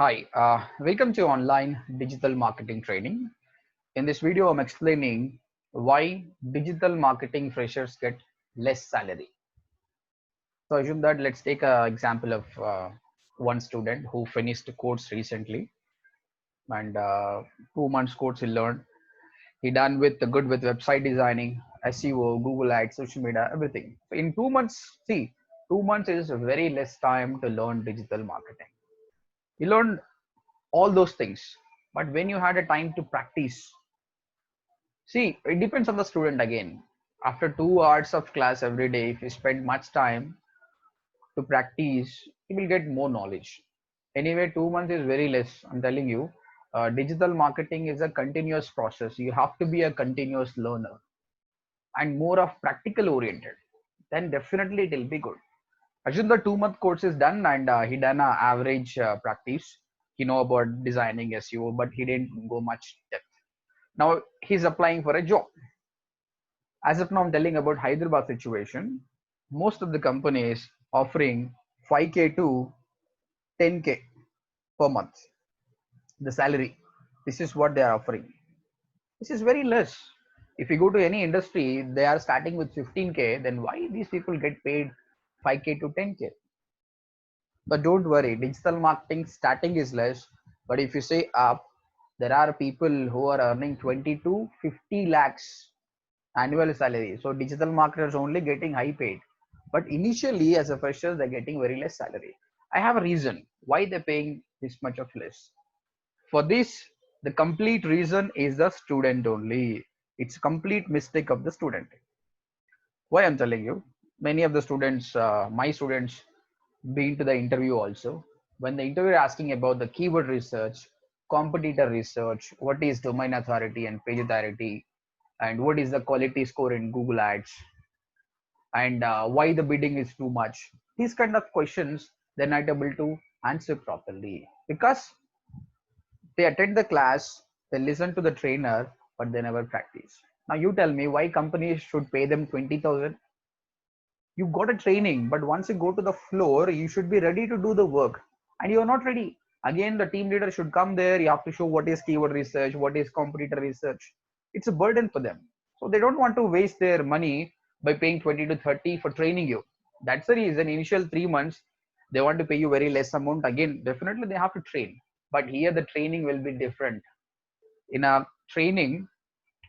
Hi, welcome to online digital marketing training. In this video, I'm explaining why digital marketing freshers get less salary. So assume that let's take an example of one student who finished the course recently and 2 months course he learned. He done with the good with website designing, SEO, Google Ads, social media, everything. So in 2 months, see, 2 months is very less time to learn digital marketing. You learn all those things, but when you had a time to practice, see, it depends on the student again. After 2 hours of class every day, if you spend much time to practice, you will get more knowledge. Anyway, 2 months is very less. I'm telling you, digital marketing is a continuous process. You have to be a continuous learner and more of practical oriented. Then definitely it will be good. Assume the 2 month course is done and he done a average practice. He know about designing SEO, but he didn't go much depth. Now he's applying for a job. As of now, I'm telling about Hyderabad situation. Most of the companies offering 5K to 10K per month. The salary. This is what they are offering. This is very less. If you go to any industry, they are starting with 15K. Then why these people get paid 5K to 10K? But don't worry, digital marketing starting is less. But if you say up, there are people who are earning 20 to 50 lakhs annual salary. So digital marketers only getting high paid. But initially as a fresher, they're getting very less salary. I have a reason why they're paying this much of less. For this, the complete reason is the student only. It's complete mistake of the student. Why I'm telling you, many of the students, my students, been to the interview also. When the interviewer asking about the keyword research, competitor research, what is domain authority and page authority, and what is the quality score in Google Ads, and why the bidding is too much. These kind of questions they're not able to answer properly because they attend the class, they listen to the trainer, but they never practice. Now you tell me why companies should pay them 20,000. You got a training, but once you go to the floor, you should be ready to do the work, and you're not ready. Again, the team leader should come there. You have to show what is keyword research, what is competitor research. It's a burden for them, so they don't want to waste their money by paying 20 to 30 for training you. That's the reason. Initial 3 months, they want to pay you very less amount. Again, definitely they have to train, but here the training will be different. In a training,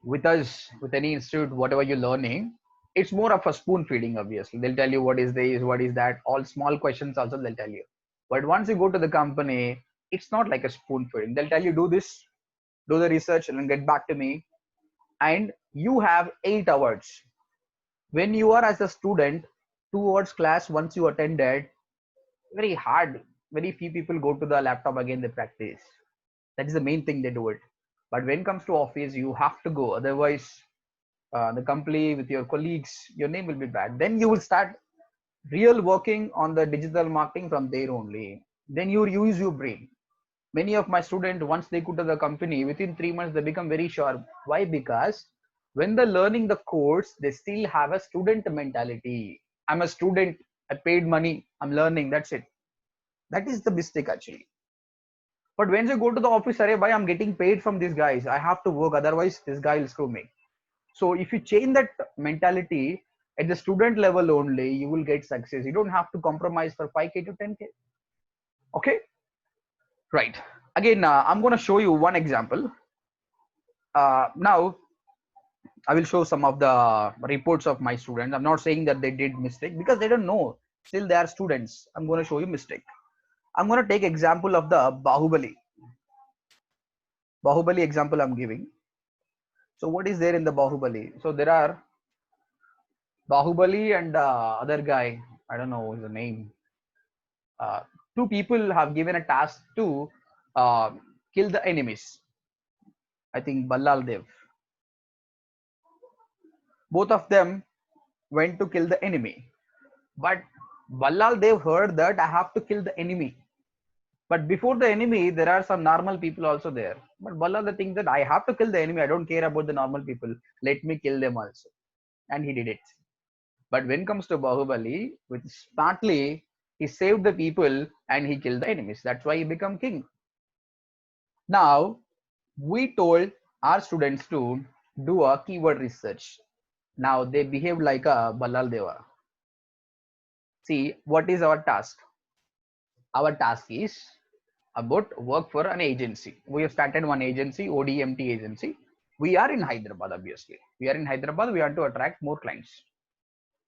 with us, with any institute, whatever you're learning, it's more of a spoon feeding. Obviously they'll tell you what is this, what is that, all small questions also they'll tell you. But once you go to the company, it's not like a spoon feeding. They'll tell you do this, do the research and then get back to me, and you have 8 hours. When you are as a student, 2 hours class once you attended, very hard. Very few people go to the laptop again, they practice. That is the main thing they do it. But when it comes to office, you have to go, otherwise the company with your colleagues, your name will be bad. Then you will start real working on the digital marketing from there only. Then you use your brain. Many of my students, once they go to the company, within 3 months they become very sharp. Why? Because when they're learning the course, they still have a student mentality. I'm a student, I paid money, I'm learning, that's it. That is the mistake actually. But when you go to the office, array, bhai, I'm getting paid from these guys, I have to work, otherwise this guy will screw me. So if you change that mentality at the student level only, you will get success. You don't have to compromise for 5K to 10K. Okay, right. Again, I'm going to show you one example. Now, I will show some of the reports of my students. I'm not saying that they did mistake because they don't know. Still, they are students. I'm going to show you mistake. I'm going to take example of the Bahubali. Bahubali example I'm giving. So what is there in the Bahubali? So there are Bahubali and other guy. I don't know his name. uh, Two people have given a task to uh, kill the enemies. I think Ballal Dev. Both of them went to kill the enemy. But Ballal Dev heard that I have to kill the enemy. But before the enemy, there are some normal people also there. But Ballal Dev thinks that I have to kill the enemy. I don't care about the normal people. Let me kill them also. And he did it. But when it comes to Bahubali, with smartly, he saved the people and he killed the enemies. That's why he became king. Now, we told our students to do a keyword research. Now they behave like a Balal Deva. See, what is our task? Our task is about work for an agency. We have started one agency, ODMT agency. We are in Hyderabad, obviously. We are in Hyderabad. We want to attract more clients.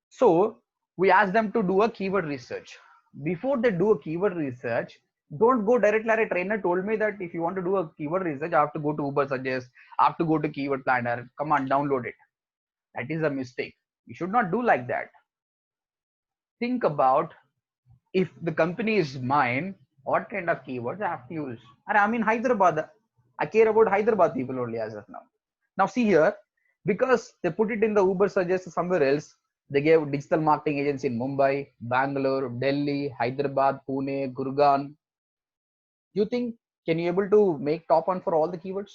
So we ask them to do a keyword research. Before they do a keyword research, don't go directly. A trainer told me that if you want to do a keyword research, I have to go to Uber Suggest, I have to go to Keyword Planner. Come on, download it. That is a mistake. You should not do like that. Think about, if the company is mine, what kind of keywords I have to use. And I'm in Hyderabad. I care about Hyderabad people only as of now. Now see here, because they put it in the Uber Suggest somewhere else, they gave digital marketing agency in Mumbai, Bangalore, Delhi, Hyderabad, Pune, Gurgaon. You think, can you able to make top one for all the keywords?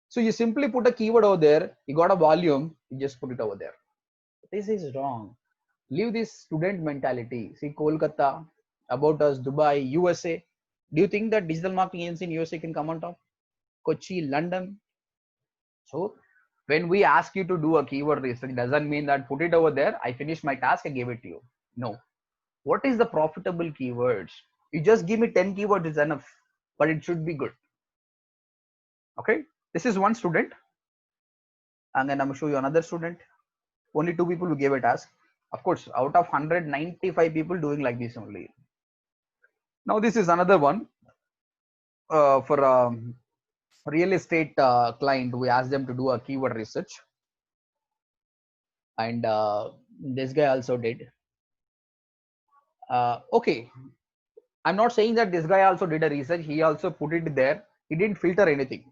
So you simply put a keyword over there, you got a volume, you just put it over there. This is wrong. Leave this student mentality. See, Kolkata, About Us, Dubai, USA. Do you think that digital marketing agency in USA can come on top? Kochi, London. So when we ask you to do a keyword research, doesn't mean that put it over there, I finished my task, I gave it to you. No. What is the profitable keywords? You just give me 10 keywords is enough, but it should be good. Okay. This is one student. And then I'm going to show you another student. Only 2 people who gave a task. Of course, out of 195 people doing like this only. Now this is another one for a real estate client. We asked them to do a keyword research, and this guy also did. Okay, I'm not saying that this guy also did a research. He also put it there. He didn't filter anything.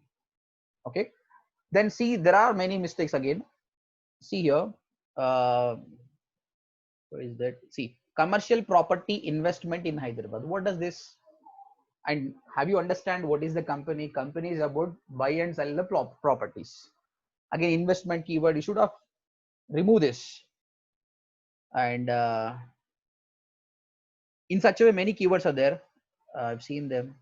Okay, then see, there are many mistakes again. See here. What is that? See, commercial property investment in Hyderabad. What does this? And have you understand what is the company? Company is about buy and sell the properties. Again, investment keyword, you should have removed this. And in such a way, many keywords are there. I've seen them.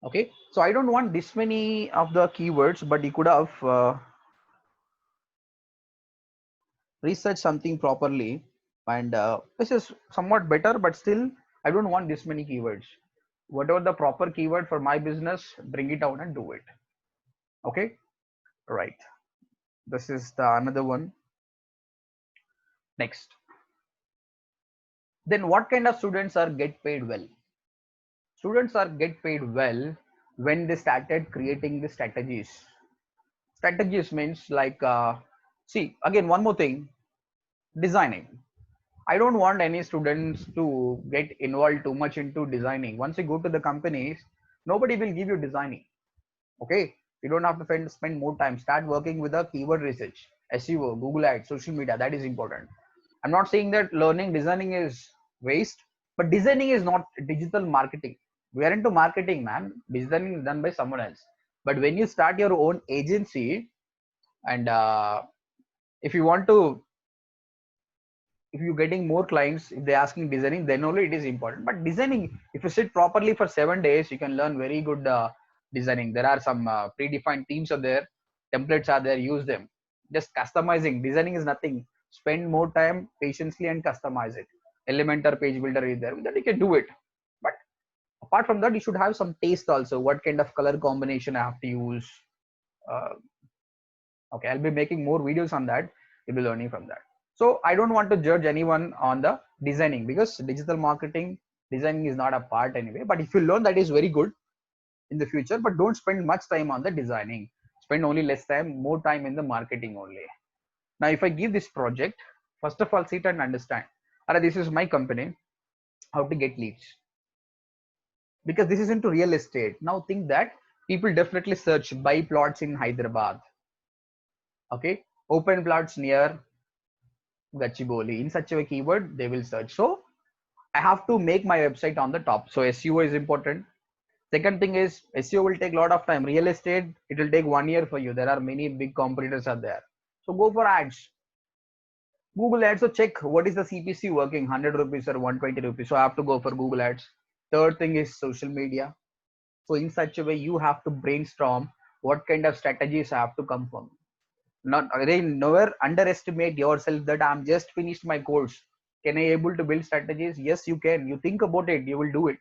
Okay, so I don't want this many of the keywords, but you could have researched something properly. And this is somewhat better, but still, I don't want this many keywords. Whatever the proper keyword for my business, bring it out and do it. Okay, right. This is the another one. Next. Then what kind of students are get paid well? Students are get paid well when they started creating the strategies. Strategies means like, see, again, one more thing, designing. I don't want any students to get involved too much into designing. Once you go to the companies, nobody will give you designing. Okay, you don't have to spend more time. Start working with a keyword research, SEO, Google Ads, social media. That is important. I'm not saying that learning designing is waste, but designing is not digital marketing. We are into marketing, man. Designing is done by someone else. But when you start your own agency, and if you want to, if you're getting more clients, if they're asking designing, then only it is important. But designing, if you sit properly for 7 days, you can learn very good designing. There are some predefined themes are there, templates are there, use them. Just customizing. Designing is nothing. Spend more time patiently and customize it. Elementor page builder is there. With that you can do it. But apart from that, you should have some taste also. What kind of color combination I have to use. Okay, I'll be making more videos on that. You'll be learning from that. So I don't want to judge anyone on the designing, because digital marketing designing is not a part anyway. But if you learn, that is very good in the future. But don't spend much time on the designing. Spend only less time, more time in the marketing only. Now, if I give this project, first of all, sit and understand. Alright, this is my company. How to get leads? Because this is into real estate. Now think that people definitely search buy plots in Hyderabad. Okay, open plots near Gachibowli. In such a keyword, they will search. So I have to make my website on the top. So SEO is important. Second thing is SEO will take a lot of time. Real estate, it will take 1 year for you. There are many big competitors are there. So go for ads. Google ads. So check what is the CPC working, 100 rupees or 120 rupees. So I have to go for Google ads. Third thing is social media. So in such a way, you have to brainstorm what kind of strategies I have to come from. Not again, never underestimate yourself that I'm just finished my course. Can I able to build strategies? Yes, you can. You think about it, you will do it.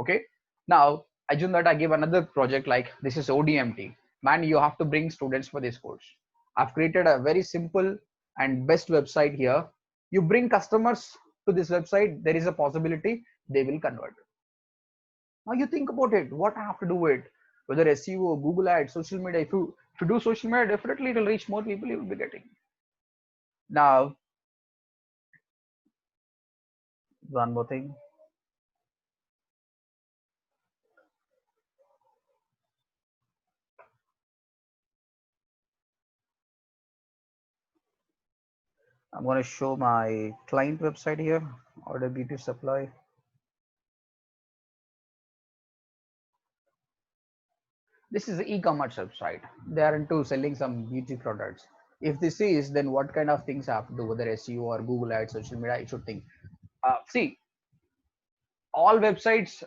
Okay. Now, assume that I give another project like this is ODMT. Man, you have to bring students for this course. I've created a very simple and best website here. You bring customers to this website, there is a possibility they will convert. Now you think about it, what I have to do it, whether SEO, Google Ads, social media. If you do social media, definitely it will reach more people you will be getting. Now, one more thing. I'm going to show my client website here, Order Beauty Supply. This is the e-commerce website. They are into selling some beauty products. If this is, then what kind of things I have to do, whether SEO or Google Ads, social media, I should think. See, all websites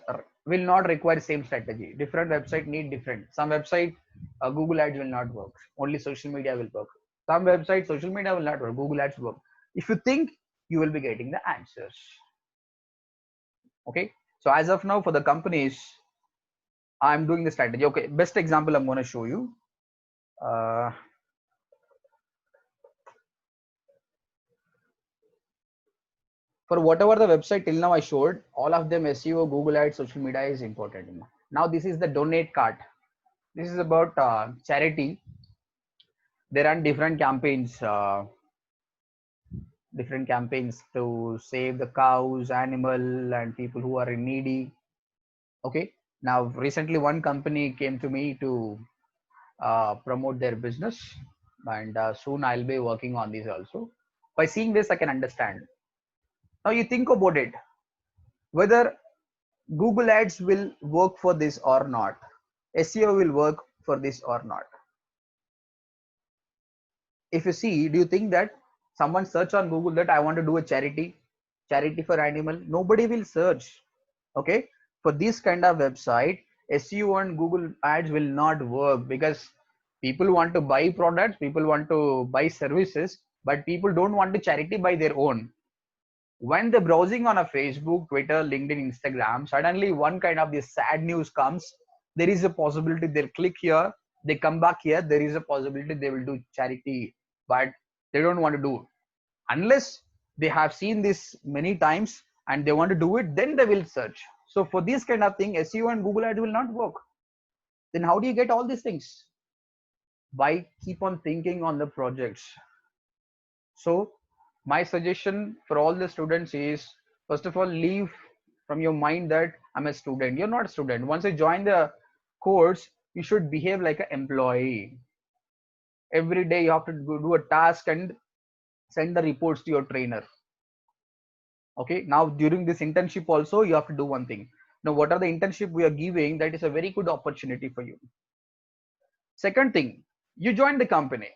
will not require same strategy. Different website need different. Some website Google Ads will not work. Only social media will work. Some website social media will not work. Google Ads work. If you think, you will be getting the answers. Okay. So as of now, for the companies, I'm doing the strategy. Okay. Best example I'm going to show you. For whatever the website till now I showed, all of them SEO, Google Ads, social media is important. Now this is the donate cart. This is about charity. They run different campaigns to save the cows, animal, and people who are in needy. Okay. Now recently one company came to me to promote their business, and soon I'll be working on this also. By seeing this, I can understand. Now you think about it, whether Google Ads will work for this or not. SEO will work for this or not. If you see, do you think that someone search on Google that I want to do a charity for animal? Nobody will search. Okay. For this kind of website, SEO and Google Ads will not work because people want to buy products, people want to buy services, but people don't want to charity by their own. When they're browsing on a Facebook, Twitter, LinkedIn, Instagram, suddenly one kind of this sad news comes. There is a possibility they'll click here, they come back here, there is a possibility they will do charity, but they don't want to do. Unless they have seen this many times and they want to do it, then they will search. So for this kind of thing, SEO and Google Ads will not work. Then how do you get all these things? By keep on thinking on the projects. So my suggestion for all the students is, first of all, leave from your mind that I'm a student. You're not a student. Once you join the course, you should behave like an employee. Every day you have to do a task and send the reports to your trainer. Okay. Now during this internship also, you have to do one thing. Now what are the internship we are giving? That is a very good opportunity for you. Second thing, you join the company.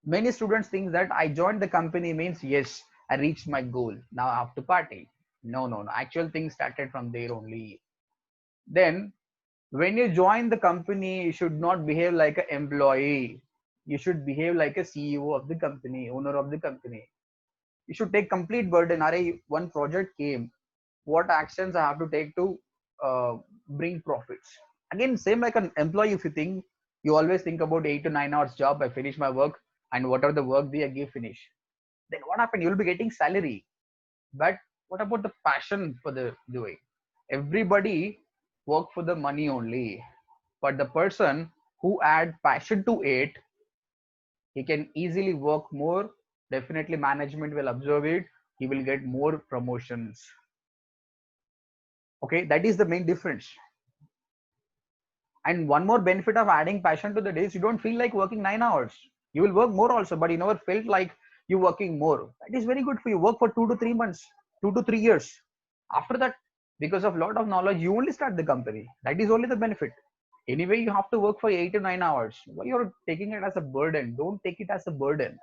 Many students think that I joined the company means yes, I reached my goal, now I have to party. No, actual thing started from there only. Then when you join the company, you should not behave like an employee, you should behave like a CEO of the company, owner of the company. You should take complete burden. One project came, what actions I have to take to bring profits. Again, same like an employee. If you think, you always think about 8 to 9 hours job, I finish my work, and whatever the work they give finish, then what happened? You'll be getting salary, but what about the passion for the doing? Everybody work for the money only, but the person who add passion to it, he can easily work more. Definitely management will observe it, he will get more promotions. Okay, that is the main difference. And one more benefit of adding passion to the days, you don't feel like working 9 hours. You will work more also, but you never felt like you working more. That is very good for you. Work for 2 to 3 months, 2 to 3 years. After that, because of lot of knowledge, you only start the company. That is only the benefit. Anyway, you have to work for 8 to 9 hours. Why you're taking it as a burden? Don't take it as a burden.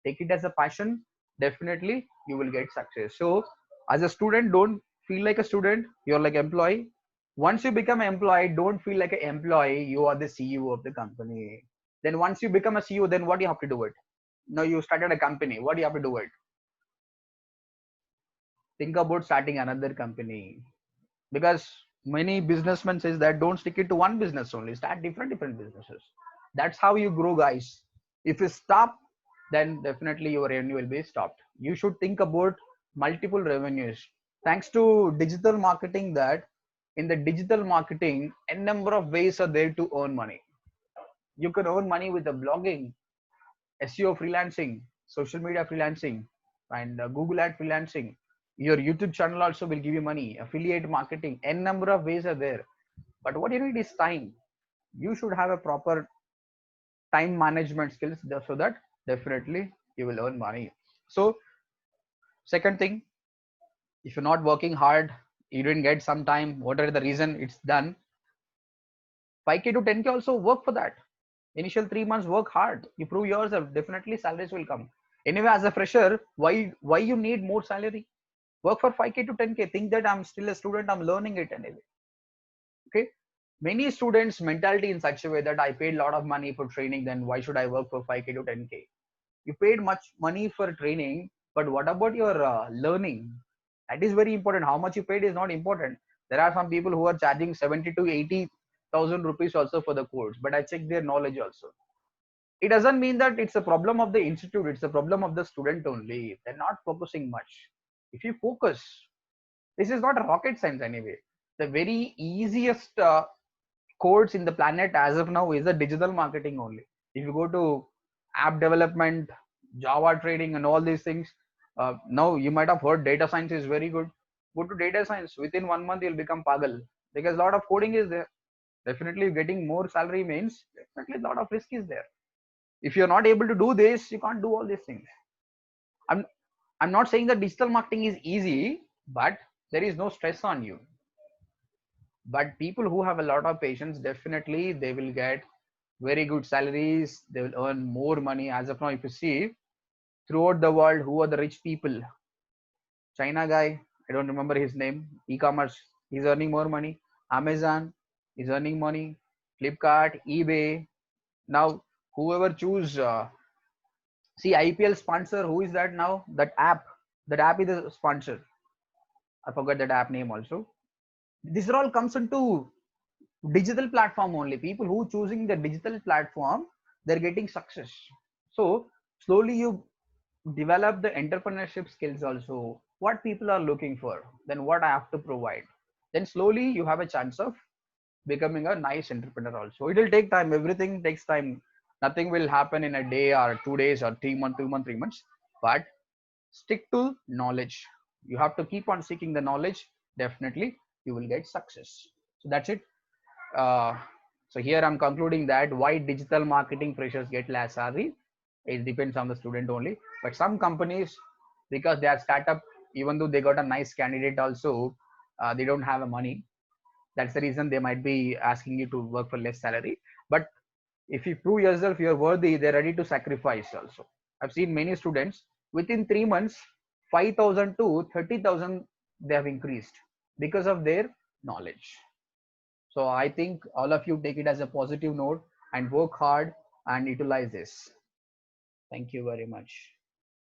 Take it as a passion. Definitely, you will get success. So, as a student, don't feel like a student. You're like employee. Once you become an employee, don't feel like an employee. You are the CEO of the company. Then once you become a CEO, then what do you have to do it? Now you started a company. What do you have to do it? Think about starting another company, because many businessmen says that don't stick it to one business only, start different businesses. That's how you grow, guys. If you stop, then definitely your revenue will be stopped. You should think about multiple revenues. Thanks to digital marketing, that in the digital marketing a number of ways are there to earn money. You can earn money with the blogging, SEO freelancing, social media freelancing, and Google ad freelancing. Your YouTube channel also will give you money. Affiliate marketing, n number of ways are there. But what you need is time. You should have a proper time management skills so that definitely you will earn money. So, second thing, if you're not working hard, you didn't get some time, whatever the reason, it's done. 5K to 10K also work for that. Initial 3 months work hard. You prove yourself. Definitely salaries will come. Anyway, as a fresher, why you need more salary? Work for 5K to 10K. Think that I'm still a student. I'm learning it anyway. Okay. Many students' mentality in such a way that I paid a lot of money for training. Then why should I work for 5K to 10K? You paid much money for training, but what about your learning? That is very important. How much you paid is not important. There are some people who are charging 70 to 80,000 rupees also for the course, but I check their knowledge also. It doesn't mean that it's a problem of the institute, it's a problem of the student only. They're not focusing much. If you focus, this is not rocket science anyway. The very easiest course in the planet as of now is the digital marketing only. If you go to app development, Java trading, and all these things, now you might have heard data science is very good. Go to data science. Within 1 month, you'll become pagal, because a lot of coding is there. Definitely, getting more salary means definitely a lot of risk is there. If you're not able to do this, you can't do all these things. I'm I'm not saying that digital marketing is easy, but there is no stress on you. But people who have a lot of patience, definitely they will get very good salaries. They will earn more money. As of now, if you see throughout the world, who are the rich people? China guy, I don't remember his name. E-commerce, he's earning more money. Amazon is earning money. Flipkart, eBay. Now, whoever choose, see IPL sponsor. Who is that now? That app. That app is a sponsor. I forgot that app name also. This all comes into digital platform only. People who choosing the digital platform, they're getting success. So slowly you develop the entrepreneurship skills also. What people are looking for, then what I have to provide. Then slowly you have a chance of becoming a nice entrepreneur also. It will take time. Everything takes time. Nothing will happen in a day or 2 days or 3 months, 2 months, 3 months. But stick to knowledge. You have to keep on seeking the knowledge. Definitely you will get success. So that's it. uh, so here I'm concluding that why digital marketing freshers get less salary. It depends on the student only. But some companies, because they are startup, even though they got a nice candidate also, they don't have a money. That's the reason they might be asking you to work for less salary. But if you prove yourself you're worthy, they're ready to sacrifice also. I've seen many students within 3 months, 5,000 to 30,000 they have increased because of their knowledge. So I think all of you take it as a positive note and work hard and utilize this. Thank you very much.